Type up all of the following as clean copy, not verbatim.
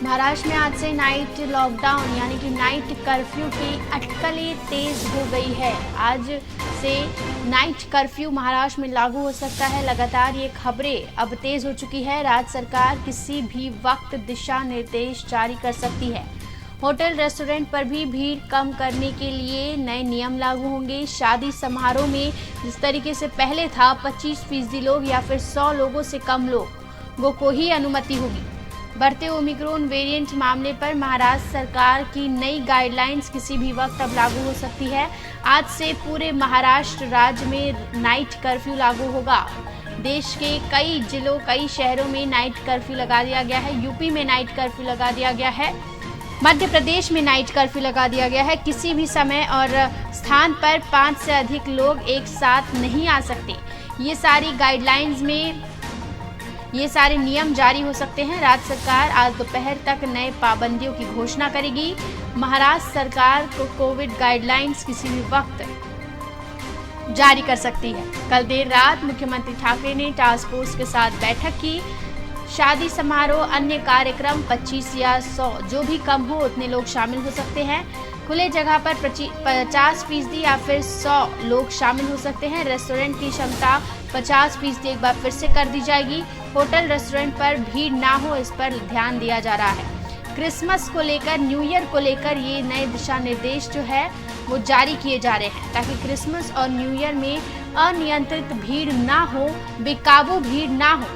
महाराष्ट्र में आज से नाइट लॉकडाउन यानी कि नाइट कर्फ्यू की अटकलें तेज हो गई है। आज से नाइट कर्फ्यू महाराष्ट्र में लागू हो सकता है। लगातार ये खबरें अब तेज हो चुकी है। राज्य सरकार किसी भी वक्त दिशा निर्देश जारी कर सकती है। होटल रेस्टोरेंट पर भी भीड़ कम करने के लिए नए नियम लागू होंगे। शादी समारोह में जिस तरीके से पहले था 25% लोग या फिर 100 लोगों से कम लोगों को ही अनुमति होगी। बढ़ते ओमिक्रॉन वेरिएंट मामले पर महाराष्ट्र सरकार की नई गाइडलाइंस किसी भी वक्त अब लागू हो सकती है। आज से पूरे महाराष्ट्र राज्य में नाइट कर्फ्यू लागू होगा। देश के कई जिलों कई शहरों में नाइट कर्फ्यू लगा दिया गया है। यूपी में नाइट कर्फ्यू लगा दिया गया है। मध्य प्रदेश में नाइट कर्फ्यू लगा दिया गया है। किसी भी समय और स्थान पर 5 से अधिक लोग एक साथ नहीं आ सकते। ये सारी गाइडलाइंस में ये सारे नियम जारी हो सकते हैं। राज्य सरकार आज दोपहर तक नए पाबंदियों की घोषणा करेगी। महाराष्ट्र सरकार को कोविड गाइडलाइंस किसी भी वक्त जारी कर सकती है। कल देर रात मुख्यमंत्री ठाकरे ने टास्क फोर्स के साथ बैठक की। शादी समारोह अन्य कार्यक्रम 25 या 100 जो भी कम हो उतने लोग शामिल हो सकते हैं। खुले जगह पर 50% या फिर 100 लोग शामिल हो सकते हैं। रेस्टोरेंट की क्षमता 50% एक बार फिर से कर दी जाएगी। होटल रेस्टोरेंट पर भीड़ ना हो इस पर ध्यान दिया जा रहा है। क्रिसमस को लेकर न्यू ईयर को लेकर ये नए दिशा निर्देश जो है वो जारी किए जा रहे हैं ताकि क्रिसमस और न्यू ईयर में अनियंत्रित भीड़ ना हो, बेकाबू भीड़ ना हो,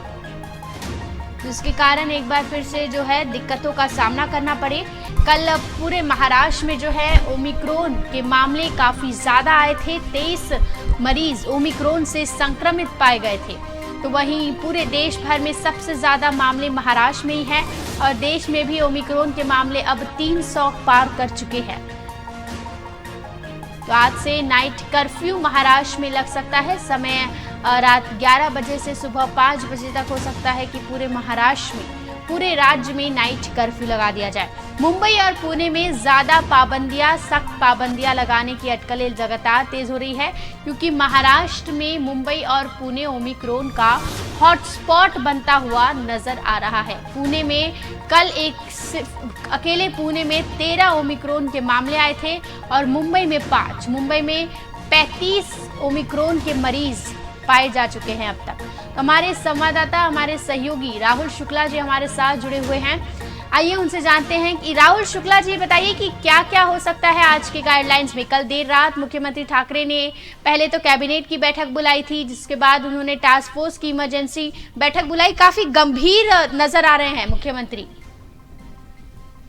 जिसके कारण एक बार फिर से जो है दिक्कतों का सामना करना पड़े। कल पूरे महाराष्ट्र में जो है ओमिक्रॉन के मामले काफ़ी ज़्यादा आए थे। 23 मरीज ओमिक्रॉन से संक्रमित पाए गए थे। तो वहीं पूरे देश भर में सबसे ज़्यादा मामले महाराष्ट्र में ही हैं और देश में भी ओमिक्रॉन के मामले अब 300 पार कर चुके हैं। तो आज से नाइट कर्फ्यू महाराष्ट्र में लग सकता है। समय रात 11 बजे से सुबह 5 बजे तक हो सकता है कि पूरे महाराष्ट्र में पूरे राज्य में नाइट कर्फ्यू लगा दिया जाए। मुंबई और पुणे में ज़्यादा पाबंदियां, सख्त पाबंदियां लगाने की अटकलें लगातार तेज हो रही है क्योंकि महाराष्ट्र में मुंबई और पुणे ओमिक्रॉन का हॉटस्पॉट बनता हुआ नजर आ रहा है। पुणे में कल अकेले पुणे में 13 ओमिक्रॉन के मामले आए थे और मुंबई में 5। मुंबई में 35 ओमिक्रॉन के मरीज पाए जा चुके हैं अब तक। तो हमारे संवाददाता, हमारे सहयोगी राहुल शुक्ला जी हमारे साथ जुड़े हुए हैं। आइए उनसे जानते हैं कि राहुल शुक्ला जी बताइए कि क्या क्या हो सकता है आज के गाइडलाइंस में। कल देर रात मुख्यमंत्री ठाकरे ने पहले तो कैबिनेट की बैठक बुलाई थी, जिसके बाद उन्होंने टास्क फोर्स की इमरजेंसी बैठक बुलाई। काफी गंभीर नजर आ रहे हैं मुख्यमंत्री।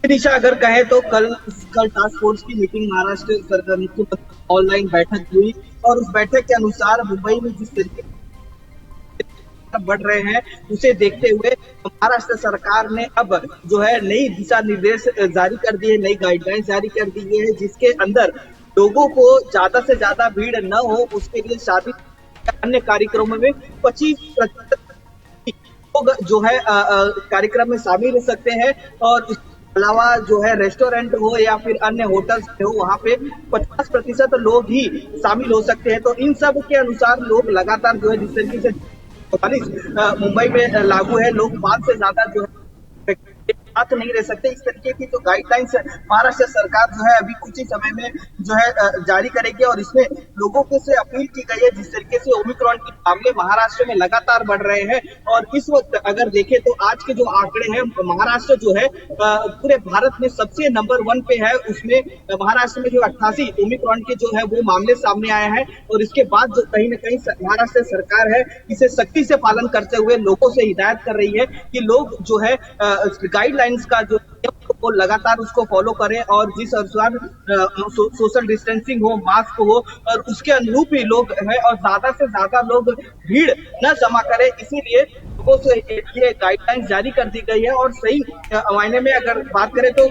दिशा अगर कहें तो कल टास्क फोर्स की मीटिंग महाराष्ट्र सरकार की ऑनलाइन बैठक हुई और उस बैठक के अनुसार मुंबई में जिस तरीके बढ़ रहे हैं उसे देखते हुए महाराष्ट्र सरकार ने अब जो है नई दिशा निर्देश जारी कर दिए, नई गाइडलाइंस जारी कर दी है, जिसके अंदर लोगों को ज्यादा से ज्यादा भीड़ न हो उसके लिए शादी अन्य कार्यक्रमों में 25% लोग जो है कार्यक्रम में शामिल हो सकते हैं और अलावा जो है रेस्टोरेंट हो या फिर अन्य होटल्स हो वहाँ पे 50% लोग ही शामिल हो सकते हैं। तो इन सब के अनुसार लोग लगातार जो है जिस तरीके से मुंबई में लागू है, लोग 5 से ज्यादा जो है साथ नहीं रह सकते। इस तरीके की जो गाइडलाइंस महाराष्ट्र सरकार जो है अभी कुछ ही समय में जो है जारी करेगी और इसमें लोगों को से अपील की गई है जिस तरीके से ओमिक्रॉन के मामले महाराष्ट्र में लगातार बढ़ रहे हैं और इस वक्त अगर देखें तो आज के जो आंकड़े हैं महाराष्ट्र जो है पूरे भारत में सबसे नंबर 1 पे है। उसमें महाराष्ट्र में जो 88 ओमिक्रॉन के जो है वो मामले सामने आए हैं और इसके बाद जो कहीं न कहीं महाराष्ट्र सरकार है इसे सख्ती से पालन करते हुए लोगों से हिदायत कर रही है कि लोग जो है गाइडलाइंस का जो वो लगातार उसको फॉलो करें और जिस अनुसार सोशल डिस्टेंसिंग हो, मास्क हो और उसके अनुरूप ही लोग है और ज्यादा से ज्यादा लोग भीड़ न जमा करें। इसीलिए लोगों से ये गाइडलाइंस जारी कर दी गई है और सही मायने में अगर बात करें तो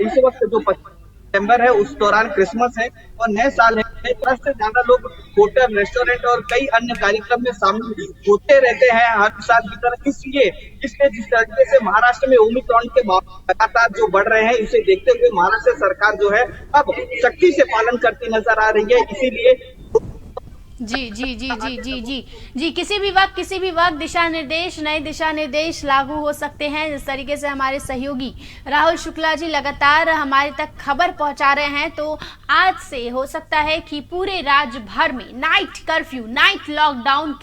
इस वक्त जो सितंबर है उस दौरान क्रिसमस है और नए साल है। 10 से ज्यादा लोग होटल, रेस्टोरेंट और कई अन्य कार्यक्रम में शामिल होते रहते हैं हर साल की तरह। इसलिए जिस तरीके से महाराष्ट्र में ओमिक्रॉन के लगातार जो बढ़ रहे हैं इसे देखते हुए महाराष्ट्र सरकार जो है अब सख्ती से पालन करती नजर आ रही है। इसीलिए जी जी जी जी जी जी जी, किसी भी वक्त दिशा निर्देश, नए दिशा निर्देश लागू हो सकते हैं। जिस तरीके से हमारे सहयोगी राहुल शुक्ला जी लगातार हमारे तक खबर पहुंचा रहे हैं, तो आज से हो सकता है कि पूरे राज्य भर में नाइट कर्फ्यू, नाइट लॉकडाउन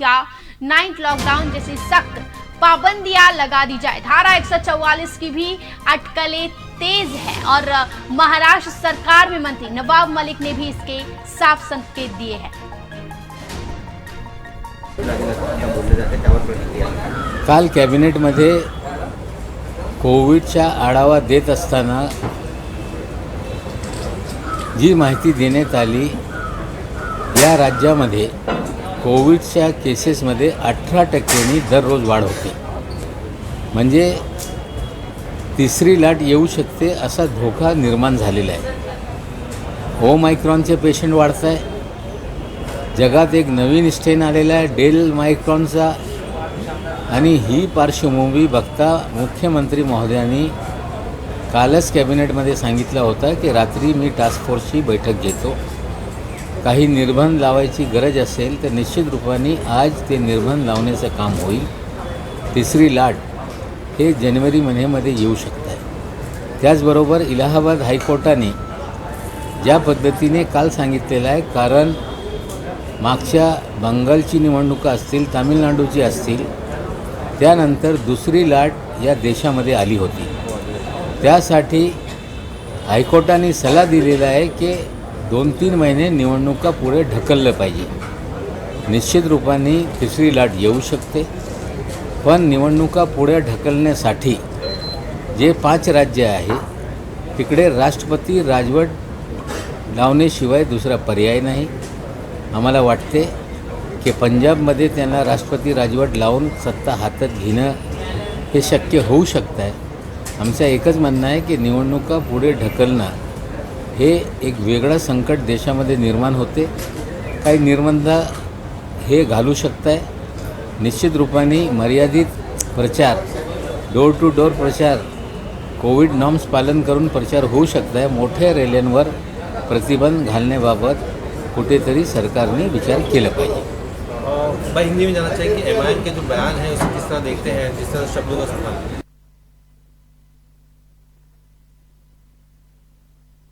जैसी सख्त पाबंदियां लगा दी जाए। धारा 144 की भी अटकलें तेज है और महाराष्ट्र सरकार में मंत्री नवाब मलिक ने भी इसके साफ संकेत दिए हैं। काल कॅबिनेटमध्ये कोविडचा आढावा देत असताना जी माहिती देण्यात आली, या राज्यामध्ये कोविडच्या केसेसमध्ये 18% दररोज वाढ होते, म्हणजे तिसरी लाट येऊ शकते असा धोका निर्माण झालेला आहे। ओमायक्रॉनचे पेशंट वाढत आहे, जगात एक नवीन स्ट्रेन आलेला आहे डेल मायक्रॉनचा, आणि ही पार्श्वभूमी बघता मुख्यमंत्री महोदयांनी कालच कॅबिनेटमध्ये सांगितलं होतं की रात्री मी टास्क फोर्सची बैठक घेतो, काही निर्बंध लावायची गरज असेल तर निश्चित रूपाने आज ते निर्बंध लावण्याचं काम होईल। तिसरी लाट हे जानेवारी महिन्यामध्ये येऊ शकते। त्याचबरोबर इलाहाबाद हायकोर्टाने ज्या पद्धतीने काल सांगितलेलं आहे, कारण मागच्या बंगालची निवडणुका असतील, तामिळनाडूची असतील, त्यानंतर दुसरी लाट या देशामध्ये आली होती, त्यासाठी हायकोर्टाने सल्ला दिलेला आहे की 2-3 महिने निवडणुका पुढे ढकललं पाहिजे। निश्चित रूपाने तिसरी लाट येऊ शकते, पण निवडणुका पुढे ढकलण्यासाठी जे 5 राज्य आहे तिकडे राष्ट्रपती राजवट लावण्याशिवाय दुसरा पर्याय नाही। आम्हाला वाटते की पंजाबमध्ये त्यांना राष्ट्रपती राजवट लावून सत्ता हातात घेणं हे शक्य होऊ शकतं आहे। आमचं एकच म्हणणं आहे की निवडणुका पुढे ढकलणं हे एक वेगळं संकट देशामध्ये निर्माण होते, काही निर्बंध हे घालू शकतं आहे। निश्चित रूपाने मर्यादित प्रचार, डोर टू डोर प्रचार, कोविड नॉर्म्स पालन करून प्रचार होऊ शकता है। मोठ्या रॅल्यांवर प्रतिबंध घालण्याबाबत कुठेतरी सरकारने विचार केला पाहिजे। भाई हिंदी में जानना चाहिए कि एमआईएम के जो बयान है उसे किस तरह देखते हैं, जिस तरह शब्दों का इस्तेमाल